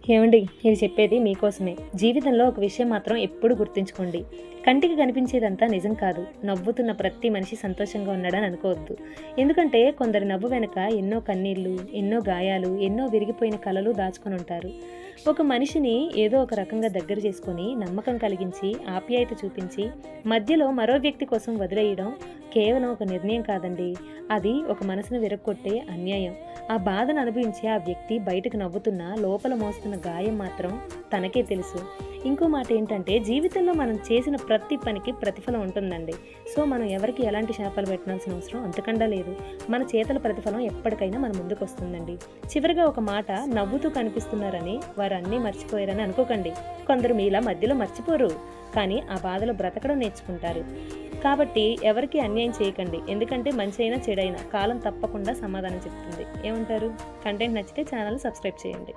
ఏమండి, ఇది చెప్పేది మీకోసమే. జీవితంలో ఒక విషయం మాత్రం ఎప్పుడు గుర్తుంచుకోండి. కంటికి కనిపించేదంతా నిజం కాదు. నవ్వుతున్న ప్రతి మనిషి సంతోషంగా ఉన్నాడని అనుకోవద్దు. ఎందుకంటే కొందరి నవ్వు వెనుక ఎన్నో కన్నీళ్లు, ఎన్నో గాయాలు, ఎన్నో విరిగిపోయిన కలలు దాచుకొని ఉంటారు. ఒక మనిషిని ఏదో ఒక రకంగా దగ్గర చేసుకొని నమ్మకం కలిగించి ఆప్యాయత చూపించి మధ్యలో మరో వ్యక్తి కోసం వదిలేయడం కేవలం ఒక నిర్ణయం కాదండి. అది ఒక మనసును విరగొట్టే అన్యాయం. ఆ బాధను అనుభవించే ఆ వ్యక్తి బయటకు నవ్వుతున్నా లోపల మోస్తున్న గాయం మాత్రం తనకే తెలుసు. ఇంకో మాట ఏంటంటే, జీవితంలో మనం చేసిన ప్రతి పనికి ప్రతిఫలం ఉంటుందండి. సో మనం ఎవరికి ఎలాంటి శాపాలు పెట్టాల్సిన అవసరం అంతకండా లేదు. మన చేతల ప్రతిఫలం ఎప్పటికైనా మన ముందుకు వస్తుందండి. చివరిగా ఒక మాట, నవ్వుతూ కనిపిస్తున్నారని వారు అన్నీ మర్చిపోయారని అనుకోకండి. కొందరు మీలా మధ్యలో మర్చిపోరు, కానీ ఆ బాధలో బ్రతకడం నేర్చుకుంటారు. కాబట్టి ఎవరికి అన్యాయం చేయకండి. ఎందుకంటే మంచి అయినా చెడైనా కాలం తప్పకుండా సమాధానం చెప్తుంది. ఏమంటారు? కంటెంట్ నచ్చితే ఛానల్ సబ్స్క్రైబ్ చేయండి.